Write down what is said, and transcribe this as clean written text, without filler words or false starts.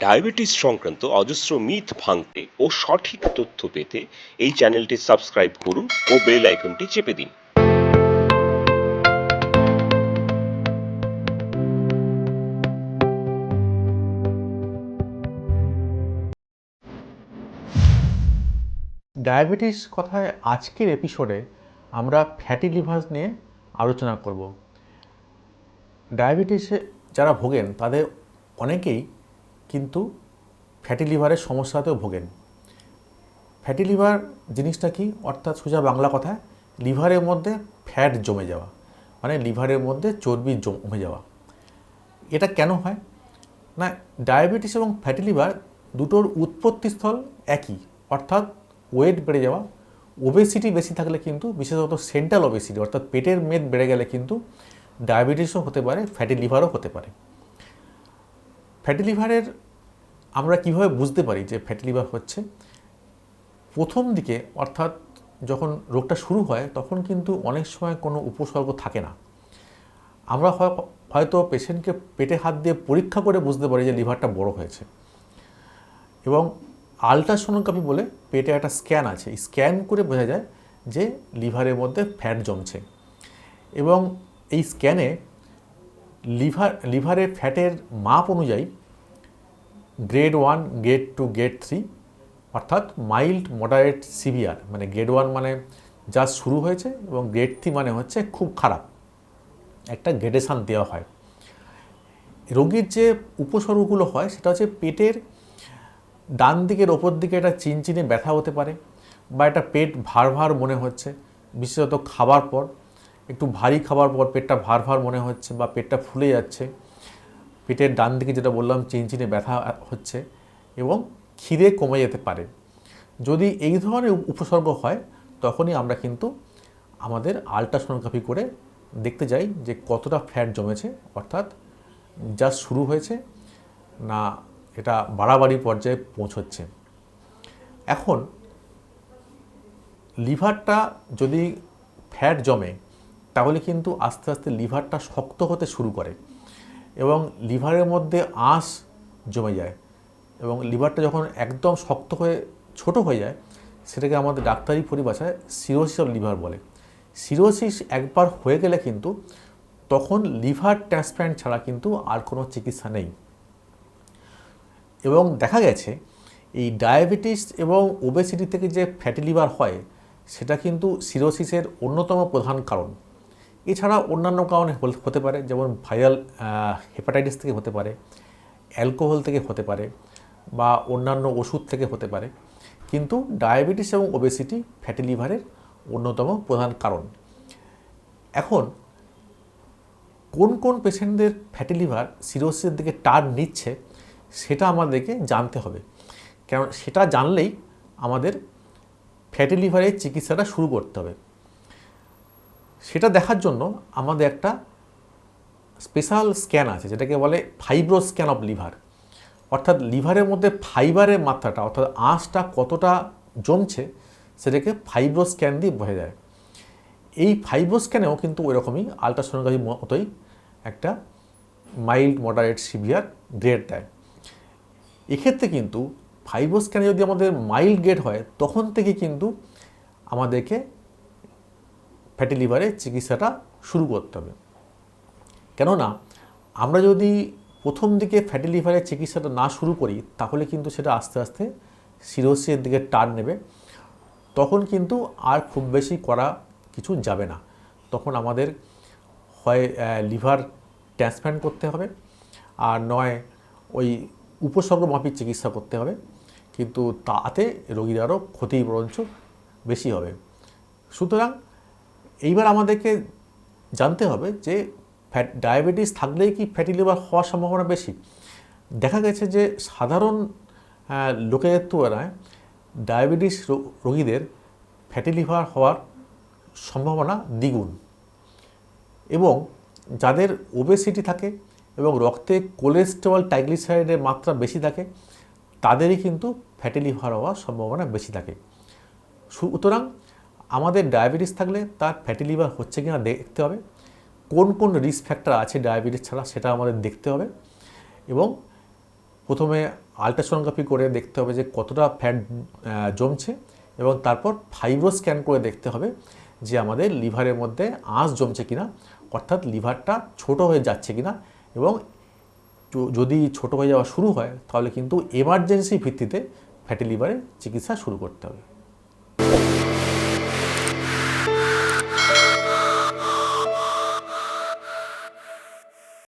Diabetes সংক্রান্ত অজস্র myth ভাঙতে ও সঠিক তথ্য পেতে এই চ্যানেলটি সাবস্ক্রাইব করুন ও বেল আইকনটি চেপে দিন। ডায়াবেটিস কথায় আজকের এপিসোডে আমরা ফ্যাটি লিভার নিয়ে আলোচনা করব। ডায়াবেটিসে যারা ভোগেন তাদের অনেকেই কিন্তু ফ্যাটি লিভারের সমস্যাতেও ভোগেন। ফ্যাটি লিভার জিনিসটা কি, অর্থাৎ সোজা বাংলা কথায় লিভারের মধ্যে ফ্যাট জমে যাওয়া, মানে লিভারের মধ্যে চর্বি জমে যাওয়া। এটা কেন হয় না, ডায়াবেটিস এবং ফ্যাটি লিভার দুটোর উৎপত্তিস্থল একই, অর্থাৎ ওয়েট বেড়ে যাওয়া। ওবেসিটি বেশি থাকলে কিন্তু, বিশেষত সেন্ট্রাল ওবেসিটি অর্থাৎ পেটের মেদ বেড়ে গেলে কিন্তু ডায়াবেটিসও হতে পারে, ফ্যাটি লিভারও হতে পারে। ফ্যাটি লিভারের আমরা কীভাবে বুঝতে পারি যে ফ্যাটি লিভার হচ্ছে? প্রথম দিকে অর্থাৎ যখন রোগটা শুরু হয় তখন কিন্তু অনেক সময় কোনো উপসর্গ থাকে না। আমরা হয়তো পেশেন্টকে পেটে হাত দিয়ে পরীক্ষা করে বুঝতে পারি যে লিভারটা বড় হয়েছে, এবং আলট্রাসোনোগ্রাফি বলে পেটে একটা স্ক্যান আছে, এই স্ক্যান করে বোঝা যায় যে লিভারের মধ্যে ফ্যাট জমছে। এবং এই স্ক্যানে লিভারের ফ্যাটের মাপ অনুযায়ী গ্রেড 1, গ্রেড 2, গ্রেড 3 অর্থাৎ মাইল্ড, মডারেট, সিভিয়ার, মানে গ্রেড 1 মানে জাস্ট শুরু হয়েছে এবং গ্রেড 3 মানে হচ্ছে খুব খারাপ, একটা গ্রেডেশান দেওয়া হয়। রোগীর যে উপসর্গগুলো হয় সেটা হচ্ছে পেটের ডান দিকের ওপর দিকে একটা চিনচিনে ব্যথা হতে পারে, বা একটা পেট ভার ভার মনে হচ্ছে, বিশেষত খাবার পর একটু ভারী খাবার পর পেটটা ভার ভার মনে হচ্ছে বা পেটটা ফুলে যাচ্ছে, পেটের ডান দিকে যেটা বললাম চিনচিনে ব্যথা হচ্ছে, এবং খিদে কমে যেতে পারে। যদি এই ধরনের উপসর্গ হয় তখনই আমরা কিন্তু আমাদের আলট্রাসোনোগ্রাফি করে দেখতে যাই যে কতটা ফ্যাট জমেছে, অর্থাৎ জাস্ট শুরু হয়েছে না এটা বাড়াবাড়ি পর্যায়ে পৌঁছচ্ছে। এখন লিভারটা যদি ফ্যাট জমে তাহলে কিন্তু আস্তে আস্তে লিভারটা শক্ত হতে শুরু করে এবং লিভারের মধ্যে আঁশ জমে যায়, এবং লিভারটা যখন একদম শক্ত হয়ে ছোট হয়ে যায় সেটাকে আমাদের ডাক্তারি পরিভাষায় সিরোসিস অফ লিভার বলে। সিরোসিস একবার হয়ে গেলে কিন্তু তখন লিভার ট্রান্সপ্ল্যান্ট ছাড়া কিন্তু আর কোনো চিকিৎসা নেই। এবং দেখা গেছে এই ডায়াবেটিস এবং ওবেসিটি থেকে যে ফ্যাটি লিভার হয় সেটা কিন্তু সিরোসিসের অন্যতম প্রধান কারণ। এছাড়া অন্যান্য কারণে হতে পারে, যেমন ভাইরাল হেপাটাইটিস থেকে হতে পারে, অ্যালকোহল থেকে হতে পারে, বা অন্যান্য ওষুধ থেকে হতে পারে, কিন্তু ডায়াবেটিস এবং ওবেসিটি ফ্যাটি লিভারের অন্যতম প্রধান কারণ। এখন কোন কোন পেশেন্টদের ফ্যাটি লিভার সিরোসিসের দিকে টার্ন নিচ্ছে সেটা আমাদেরকে জানতে হবে, কারণ সেটা জানলেই আমাদের ফ্যাটি লিভারের চিকিৎসাটা শুরু করতে হবে। সেটা দেখার জন্য আমাদের একটা স্পেশাল স্ক্যান আছে যেটাকে বলে ফাইব্রো স্ক্যান অফ লিভার, অর্থাৎ লিভারের মধ্যে ফাইবারের মাত্রাটা অর্থাৎ আঁশটা কতটা জমছে সেটাকে ফাইব্রো স্ক্যান দিয়ে বোঝা যায়। এই ফাইব্রো স্ক্যানেও কিন্তু ওই রকমই আলট্রাসোনোগ্রাফি মতোই একটা মাইল্ড, মডারেট, সিভিয়ার গ্রেড দেয়। এক্ষেত্রে কিন্তু ফাইব্রো স্ক্যানে যদি আমাদের মাইল্ড গ্রেড হয় তখন থেকে কিন্তু আমাদেরকে ফ্যাটি লিভারের চিকিৎসাটা শুরু করতে হবে। কেননা আমরা যদি প্রথম দিকে ফ্যাটি লিভারের চিকিৎসাটা না শুরু করি তাহলে কিন্তু সেটা আস্তে আস্তে সিরোসিসের দিকে টার্ন নেবে, তখন কিন্তু আর খুব বেশি করা কিছু যাবে না। তখন আমাদের হয় লিভার ট্রান্সপ্ল্যান্ট করতে হবে, আর নয় ওই উপসর্গমাফিক চিকিৎসা করতে হবে, কিন্তু তাতে রোগীর আরও ক্ষতি বরঞ্চ বেশি হবে। সুতরাং এইবার আমাদেরকে জানতে হবে যে ডায়াবেটিস থাকলেই কি ফ্যাটি লিভার হওয়ার সম্ভাবনা বেশি? দেখা গেছে যে সাধারণ লোকেদের তুলনায় ডায়াবেটিস রোগীদের ফ্যাটি লিভার হওয়ার সম্ভাবনা দ্বিগুণ, এবং যাদের ওবেসিটি থাকে এবং রক্তে কোলেস্টেরল, ট্রাইগ্লিসারাইডের মাত্রা বেশি থাকে তাদেরই কিন্তু ফ্যাটি লিভার হওয়ার সম্ভাবনা বেশি থাকে। সুতরাং আমাদের ডায়াবেটিস থাকলে তার ফ্যাটি লিভার হচ্ছে কিনা দেখতে হবে, কোন কোন রিস্ক ফ্যাক্টর আছে ডায়াবেটিস ছাড়া সেটা আমাদের দেখতে হবে, এবং প্রথমে আল্ট্রাসোনোগ্রাফি করে দেখতে হবে যে কতটা ফ্যাট জমছে, এবং তারপর ফাইব্রো স্ক্যান করে দেখতে হবে যে আমাদের লিভারের মধ্যে আঁশ জমছে কিনা, অর্থাৎ লিভারটা ছোট হয়ে যাচ্ছে কিনা। এবং যদি ছোট হয়ে যাওয়া শুরু হয় তাহলে কিন্তু এমার্জেন্সি ভিত্তিতে ফ্যাটি লিভারের চিকিৎসা শুরু করতে হবে।